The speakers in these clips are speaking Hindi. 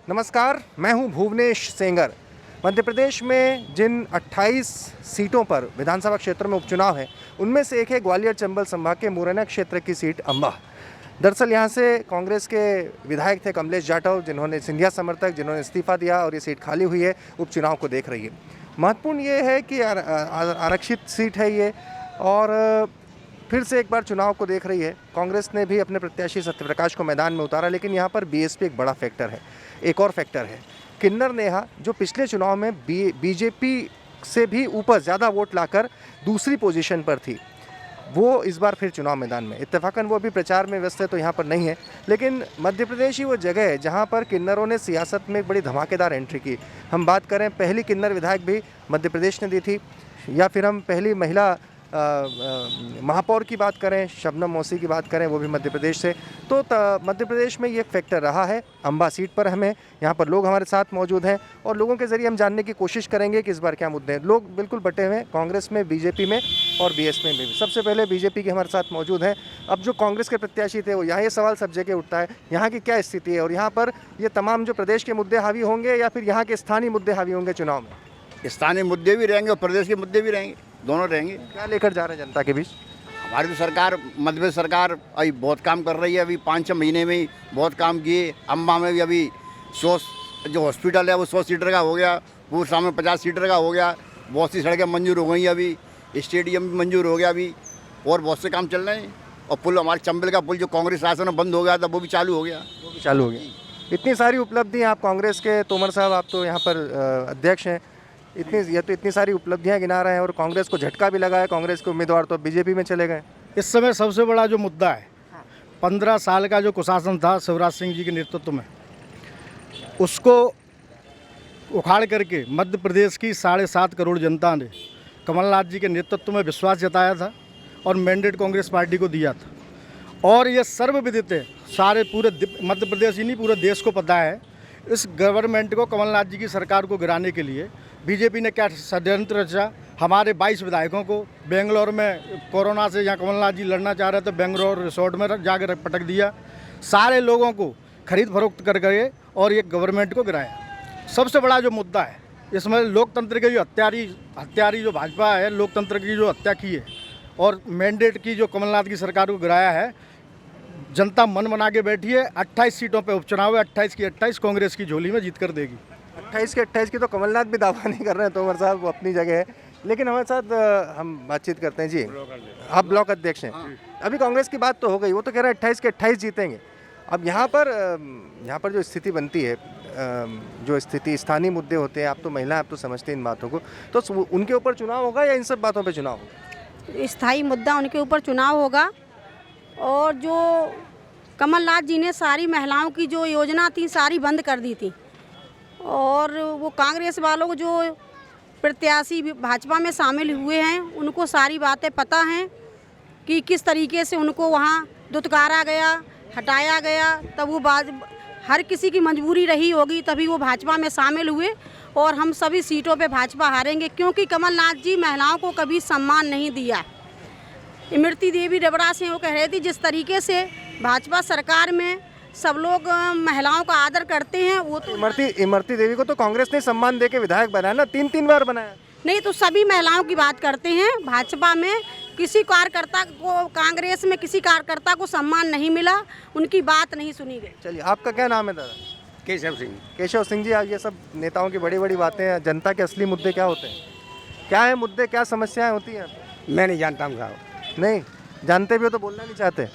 नमस्कार, मैं हूं भुवनेश सेंगर। मध्य प्रदेश में जिन 28 सीटों पर विधानसभा क्षेत्र में उपचुनाव है, उनमें से एक है ग्वालियर चंबल संभाग के मुरैना क्षेत्र की सीट अंबा। दरअसल यहां से कांग्रेस के विधायक थे कमलेश जाटव, जिन्होंने सिंधिया समर्थक जिन्होंने इस्तीफा दिया और ये सीट खाली हुई है, उपचुनाव को देख रही है। महत्वपूर्ण ये है कि आरक्षित सीट है ये, और फिर से एक बार चुनाव को देख रही है। कांग्रेस ने भी अपने प्रत्याशी सत्यप्रकाश को मैदान में उतारा, लेकिन यहाँ पर बीएसपी एक बड़ा फैक्टर है। एक और फैक्टर है किन्नर नेहा, जो पिछले चुनाव में बीजेपी से भी ऊपर ज़्यादा वोट लाकर दूसरी पोजीशन पर थी, वो इस बार फिर चुनाव मैदान में। इत्तेफाकन वो अभी प्रचार में व्यस्त है तो यहाँ पर नहीं है, लेकिन मध्य प्रदेश ही वो जगह है जहाँ पर किन्नरों ने सियासत में एक बड़ी धमाकेदार एंट्री की। हम बात करें पहली किन्नर विधायक भी मध्य प्रदेश ने दी थी, या फिर हम पहली महिला महापौर की बात करें, शबनम मौसी की बात करें, वो भी मध्य प्रदेश से। तो मध्य प्रदेश में ये एक फैक्टर रहा है। अंबा सीट पर हमें यहाँ पर लोग हमारे साथ मौजूद हैं और लोगों के ज़रिए हम जानने की कोशिश करेंगे कि इस बार क्या मुद्दे हैं। लोग बिल्कुल बटे हुए हैं, कांग्रेस में, बीजेपी में और बीएसपी में भी। सबसे पहले बीजेपी के हमारे साथ मौजूद हैं। अब जो कांग्रेस के प्रत्याशी थे, वो यहाँ ये सवाल सब जगह उठता है, यहाँ की क्या स्थिति है और यहाँ पर ये तमाम जो प्रदेश के मुद्दे हावी होंगे या फिर यहाँ के स्थानीय मुद्दे हावी होंगे चुनाव में? स्थानीय मुद्दे भी रहेंगे और प्रदेश के मुद्दे भी रहेंगे, दोनों रहेंगे। क्या लेकर जा रहे हैं जनता के बीच? हमारी तो सरकार, मध्य प्रदेश सरकार अभी बहुत काम कर रही है। अभी 5-6 महीने में ही बहुत काम किए। अंबा में भी अभी 100 जो हॉस्पिटल है वो 100 सीटर का हो गया, पूर्व में 50 सीटर का हो गया। बहुत सी सड़कें मंजूर हो गई, अभी स्टेडियम भी मंजूर हो गया अभी, और बहुत से काम चल रहे हैं। और पुल, हमारे चंबल का पुल जो कांग्रेस शासन में बंद हो गया था, वो भी चालू हो गया। वो भी चालू हो गया। इतनी सारी उपलब्धि आप कांग्रेस के, तोमर साहब आप तो यहाँ पर अध्यक्ष हैं, इतनी सारी उपलब्धियां गिना रहे हैं और कांग्रेस को झटका भी लगा है। कांग्रेस के उम्मीदवार तो बीजेपी में चले गए। इस समय सबसे बड़ा जो मुद्दा है, 15 साल का जो कुशासन था शिवराज सिंह जी के नेतृत्व में, उसको उखाड़ करके मध्य प्रदेश की 7.5 करोड़ जनता ने कमलनाथ जी के नेतृत्व में विश्वास जताया था और मैंडेट कांग्रेस पार्टी को दिया था। और ये सर्वविदित है, सारे पूरे मध्य प्रदेश ही नहीं पूरे देश को पता है, इस गवर्नमेंट को, कमलनाथ जी की सरकार को गिराने के लिए बीजेपी ने क्या षड्यंत्र रचा। हमारे 22 विधायकों को बेंगलोर में कोरोना से, जहाँ कमलनाथ जी लड़ना चाह रहे थे, बेंगलोर रिसोर्ट में जाकर पटक दिया। सारे लोगों को खरीद फरोख्त कर गए और ये गवर्नमेंट को गिराया। सबसे बड़ा जो मुद्दा है इसमें, लोकतंत्र की जो हत्यारी जो भाजपा है, लोकतंत्र की जो हत्या की है और मैंडेट की जो कमलनाथ की सरकार को गिराया है। जनता मन बना के बैठी है। 28 सीटों पे उपचुनाव है, 28 की 28 कांग्रेस की झोली में जीत कर देगी। 28 के 28 की तो कमलनाथ भी दावा नहीं कर रहे हैं, तोमर साहब, वो अपनी जगह है। लेकिन हमारे साथ हम बातचीत करते हैं। जी, आप ब्लॉक अध्यक्ष हैं। अभी कांग्रेस की बात तो हो गई, वो तो कह रहे हैं 28 के 28 जीतेंगे। अब यहाँ पर जो स्थिति बनती है, जो स्थिति स्थानीय मुद्दे होते हैं, आप तो महिला, आप तो समझते हैं इन बातों को, तो उनके ऊपर चुनाव होगा या इन सब बातों पर चुनाव होगा? स्थायी मुद्दा उनके ऊपर चुनाव होगा। और जो कमलनाथ जी ने सारी महिलाओं की जो योजना थी सारी बंद कर दी थी, और वो कांग्रेस वालों को जो प्रत्याशी भाजपा में शामिल हुए हैं, उनको सारी बातें पता हैं कि किस तरीके से उनको वहाँ दुत्कारा गया, हटाया गया। तब वो हर किसी की मजबूरी रही होगी, तभी वो भाजपा में शामिल हुए। और हम सभी सीटों पे भाजपा हारेंगे, क्योंकि कमलनाथ जी महिलाओं को कभी सम्मान नहीं दिया। इमरती देवी डबरा से वो कह रही थी, जिस तरीके से भाजपा सरकार में सब लोग महिलाओं का आदर करते हैं, वो तो इमरती देवी को तो कांग्रेस ने सम्मान देके विधायक बनाया ना, 3 बार बनाया। नहीं, तो सभी महिलाओं की बात करते हैं। भाजपा में किसी कार्यकर्ता को, कांग्रेस में किसी कार्यकर्ता को सम्मान नहीं मिला, उनकी बात नहीं सुनी गई। चलिए, आपका क्या नाम है दादा? केशव सिंह। केशव सिंह जी, ये सब नेताओं की बड़ी बड़ी बातें हैं, जनता के असली मुद्दे क्या होते हैं? क्या है मुद्दे, क्या समस्याएं होती हैं? मैं नहीं जानता हूँ साहब। नहीं जानते भी हो तो बोलना नहीं चाहते?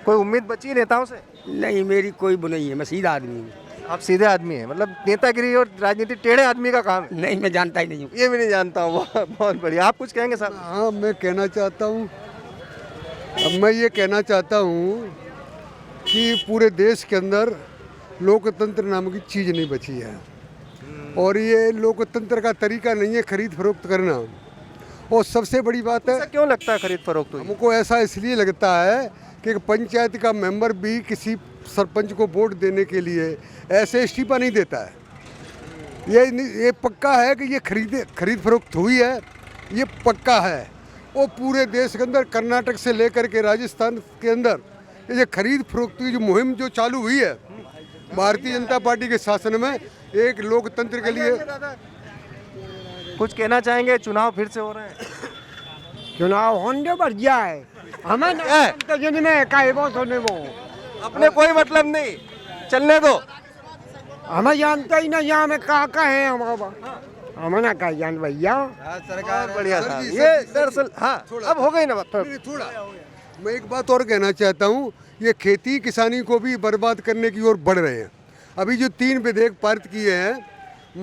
कोई उम्मीद बची है नेताओं से? नहीं, मेरी कोई वो नहीं है, मैं सीधा आदमी हूँ। आप सीधे आदमी हैं, मतलब नेतागिरी और राजनीति टेढ़े आदमी का काम है? नहीं, मैं जानता ही नहीं हूँ। ये भी नहीं जानता हूँ। बहुत बढ़िया। आप कुछ कहेंगे साहब? हाँ, मैं कहना चाहता हूँ, अब मैं ये कहना चाहता हूँ कि पूरे देश के अंदर लोकतंत्र नाम की चीज़ नहीं बची है, और ये लोकतंत्र का तरीका नहीं है खरीद फरोख्त करना। और सबसे बड़ी बात है, क्यों लगता है खरीद फरोख्त? हमको ऐसा इसलिए लगता है कि पंचायत का मेंबर भी किसी सरपंच को वोट देने के लिए ऐसे इस्तीफा नहीं देता है। ये पक्का है कि ये खरीद फरोख्त हुई है, ये पक्का है। वो पूरे देश के अंदर, कर्नाटक से लेकर के राजस्थान के अंदर ये खरीद फरोख्त की जो मुहिम जो चालू हुई है, भारतीय जनता पार्टी के शासन में एक लोकतंत्र के लिए। कुछ कहना चाहेंगे? चुनाव फिर से हो रहे हैं। चुनाव होने बढ़िया है हमें तो जिनमें काहे वो सुने वो अपने कोई मतलब नहीं, चलने दो। हमें जानते ही नहीं यहाँ में का है हमें ना कहा जान भैया। सरकार बढ़िया था ये दरअसल। हाँ अब हो गई ना बात। थोड़ा मैं एक बात और कहना चाहता हूँ, ये खेती किसानी को भी बर्बाद करने की ओर बढ़ रहे हैं। अभी जो 3 विधेयक पारित किए हैं,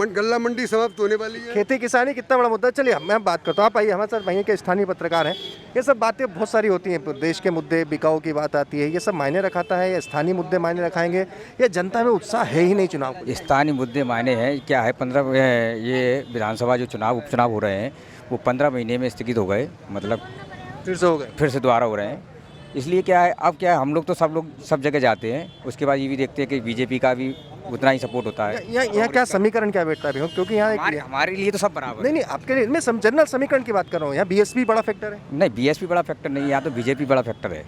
गल्ला मंडी समाप्त होने वाली है। खेती किसानी कितना बड़ा मुद्दा है। चलिए मैं बात करता हूँ, आप आइए, हमारे साथ वहीं के स्थानीय पत्रकार हैं। ये सब बातें बहुत सारी होती हैं, देश के मुद्दे, बिकाऊ की बात आती है, ये सब मायने रखाता है या स्थानीय मुद्दे मायने रखाएंगे या जनता में उत्साह है ही नहीं चुनाव को? स्थानीय मुद्दे मायने हैं क्या है। 15 ये विधानसभा जो उपचुनाव हो रहे हैं वो 15 महीने में स्थगित हो गए, मतलब फिर से हो गए, फिर से दोबारा हो रहे हैं। इसलिए क्या है, अब क्या है, हम लोग तो सब जगह जाते हैं, उसके बाद ये भी देखते हैं कि बीजेपी का भी उतना ही सपोर्ट होता है। यहाँ क्या समीकरण क्या बैठता है? क्योंकि यहाँ हमारे लिए तो सब बराबर। नहीं, आपके लिए मैं जनरल समीकरण की बात कर रहा हूँ। यहाँ बीएसपी बड़ा फैक्टर है? नहीं, बीएसपी बड़ा फैक्टर नहीं है, यहाँ तो बीजेपी बड़ा फैक्टर है।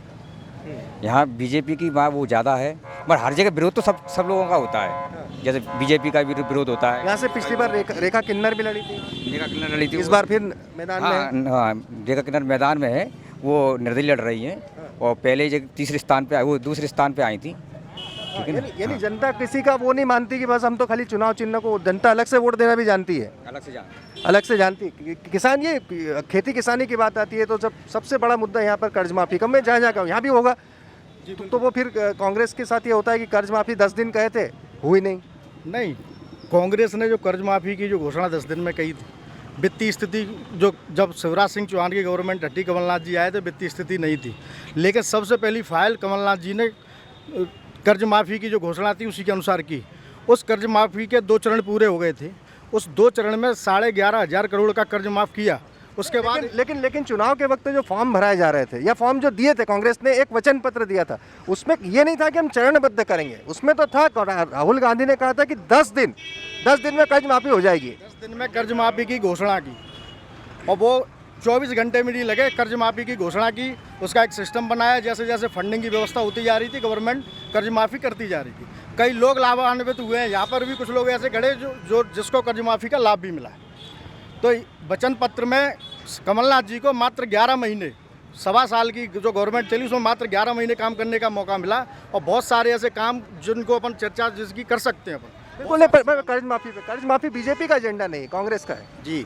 यहाँ बीजेपी की बात वो ज़्यादा है, पर हर जगह विरोध तो सब लोगों का होता है। जैसे बीजेपी का भी विरोध होता है। यहाँ से पिछली बार रेखा किन्नर भी लड़ी थी। रेखा किन्नर लड़ी थी, इस बार फिर मैदान में। हाँ, रेखा किन्नर मैदान में है, वो निर्दलीय लड़ रही हैं और पहले जो तीसरे स्थान पे वो दूसरे स्थान पे आई थी। ठीक है ना? यानी जनता किसी का वो नहीं मानती कि बस हम तो खाली चुनाव चिन्ह को, जनता अलग से वोट देना भी जानती है, अलग से जानती है। किसान, ये खेती किसानी की बात आती है तो जब सबसे बड़ा मुद्दा यहाँ पर कर्ज माफी का, मैं जहाँ कहूँ यहाँ भी होगा तो वो फिर कांग्रेस के साथ ये होता है कि कर्ज माफी 10 दिन कहे थे, हुई नहीं। कांग्रेस ने जो कर्ज माफ़ी की जो घोषणा 10 दिन में कही थी, वित्तीय स्थिति जो जब शिवराज सिंह चौहान की गवर्नमेंट हटी, कमलनाथ जी आए थे, वित्तीय स्थिति नहीं थी। लेकिन सबसे पहली फाइल कमलनाथ जी ने कर्ज माफ़ी की जो घोषणा थी उसी के अनुसार की। उस कर्ज माफ़ी के 2 चरण पूरे हो गए थे। उस 2 चरण में 11,500 करोड़ का कर्ज माफ़ किया। उसके बाद लेकिन चुनाव के वक्त जो फॉर्म भराए जा रहे थे या फॉर्म जो दिए थे, कांग्रेस ने एक वचन पत्र दिया था, उसमें ये नहीं था कि हम चरणबद्ध करेंगे। उसमें तो था, राहुल गांधी ने कहा था कि 10 दिन में कर्ज माफी हो जाएगी। 10 दिन में कर्ज माफी की घोषणा की और वो 24 घंटे में नहीं लगे, कर्ज माफी की घोषणा की। उसका एक सिस्टम बनाया, जैसे जैसे फंडिंग की व्यवस्था होती जा रही थी, गवर्नमेंट कर्ज माफी करती जा रही थी। कई लोग लाभान्वित हुए हैं। यहाँ पर भी कुछ लोग ऐसे खड़े जो जिसको कर्ज माफी का लाभ भी मिला है। तो वचन पत्र में कमलनाथ जी को मात्र 11 महीने, 1.25 साल की जो गवर्नमेंट चली उसमें मात्र 11 महीने काम करने का मौका मिला और बहुत सारे ऐसे काम जिनको अपन चर्चा जिसकी कर सकते हैं अपन। बोले कर्ज माफी बीजेपी का एजेंडा नहीं, कांग्रेस का है जी।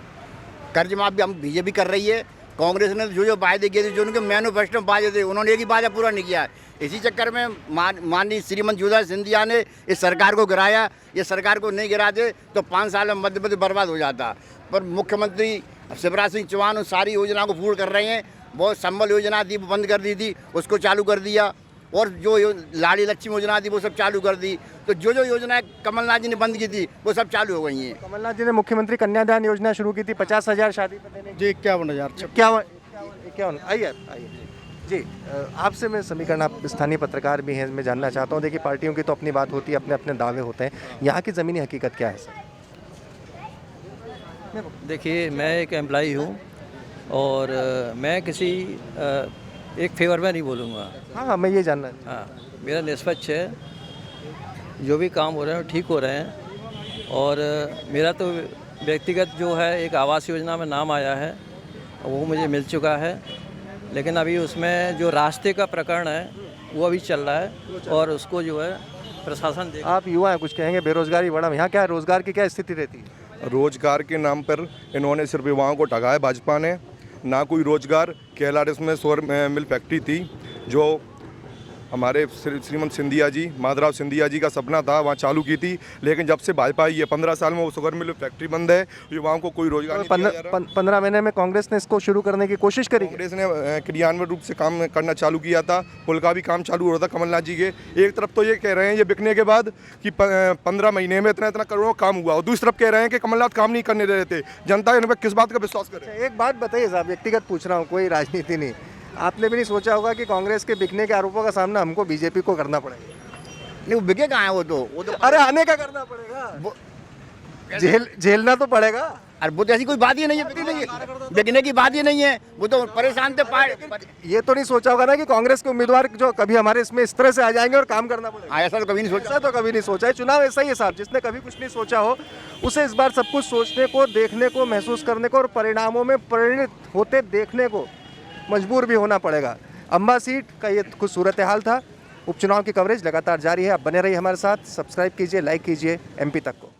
कर्ज माफी हम बीजेपी कर रही है। कांग्रेस ने जो वायदे किए थे, जो उनके मैनिफेस्टो में वादे थे, उन्होंने एक ही वादा पूरा नहीं किया। इसी चक्कर में माननीय श्रीमती ज्योतिरादित्य सिंधिया ने इस सरकार को गिराया। ये सरकार को नहीं गिराते तो 5 साल में मध्य प्रदेश बर्बाद हो जाता। पर मुख्यमंत्री शिवराज सिंह चौहान उन सारी योजनाओं को पूर्ण कर रहे हैं। बहुत संबल योजना थी वो बंद कर दी थी, उसको चालू कर दिया। और जो लाड़ी लक्ष्मी योजना थी वो सब चालू कर दी। तो जो योजनाएं कमलनाथ जी ने बंद की थी वो सब चालू हो गई हैं। कमलनाथ जी ने मुख्यमंत्री कन्यादान योजना शुरू की थी, 50,000 शादी पर देने जी 51,000। 51। आइए जी, आपसे मैं समीकरण, आप स्थानीय पत्रकार भी हैं, मैं जानना चाहता हूँ। देखिए, पार्टियों की तो अपनी बात होती है, अपने अपने दावे होते हैं। यहाँ की ज़मीनी हकीकत क्या है सर? देखिए, मैं एक एम्प्लॉई हूँ और मैं किसी एक फेवर में नहीं बोलूँगा। हाँ, मैं ये जानना। हाँ, मेरा निष्पक्ष है, जो भी काम हो रहे हैं ठीक हो रहे हैं। और मेरा तो व्यक्तिगत जो है एक आवास योजना में नाम आया है, वो मुझे मिल चुका है। लेकिन अभी उसमें जो रास्ते का प्रकरण है वो अभी चल रहा है और उसको जो है प्रशासन देख। आप युवा हैं, कुछ कहेंगे? बेरोजगारी बढ़ा, यहाँ क्या रोजगार की क्या स्थिति रहती है? रोजगार के नाम पर इन्होंने सिर्फ युवाओं को ठगाया भाजपा ने। ना कोई रोजगार। केलारिस में सोर मिल फैक्ट्री थी जो हमारे श्रीमंत सिंधिया जी, माधवराव सिंधिया जी का सपना था, वहाँ चालू की थी। लेकिन जब से भाजपा आई है 15 साल में वो शुगर मिल फैक्ट्री बंद है, युवाओं को कोई रोजगार नहीं दिया जा रहा। 15 महीने में कांग्रेस ने इसको शुरू करने की कोशिश करी। कांग्रेस ने क्रियान्वयन रूप से काम करना चालू किया था। पुल का भी काम चालू हो रहा था कमलनाथ जी के। एक तरफ तो ये कह रहे हैं ये बिकने के बाद कि 15 महीने में इतना करोड़ों काम हुआ, और दूसरी तरफ कह रहे हैं कि कमलनाथ काम नहीं करने दे रहे थे। जनता इन पर किस बात का विश्वास करे? एक बात बताइए साहब, व्यक्तिगत पूछ रहा हूँ, कोई राजनीति नहीं। आपने भी नहीं सोचा होगा कि कांग्रेस के बिकने के आरोपों का सामना हमको बीजेपी को करना पड़ेगा? नहीं, वो बिके कहाँ है? वो तो अरे आने का करना पड़ेगा। झेलना तो पड़ेगा। अरे वो तो ऐसी कोई बात ही नहीं है, बिकने की बात ही नहीं है। वो तो परेशान थे ये तो नहीं सोचा होगा ना कि कांग्रेस के उम्मीदवार जो कभी हमारे इसमें इस तरह से आ जाएंगे और काम करना पड़ेगा। ऐसा तो कभी नहीं सोचा। ऐसा तो कभी नहीं सोचा है। चुनाव ऐसा ही है साहब, जिसने कभी कुछ नहीं सोचा हो उसे इस बार सब कुछ सोचने को, देखने को, महसूस करने को और परिणामों में परिणित होते देखने को मजबूर भी होना पड़ेगा। अंबा सीट का ये कुछ सूरत हाल था। उपचुनाव की कवरेज लगातार जारी है। आप बने रहिए हमारे साथ, सब्सक्राइब कीजिए, लाइक कीजिए MP तक को।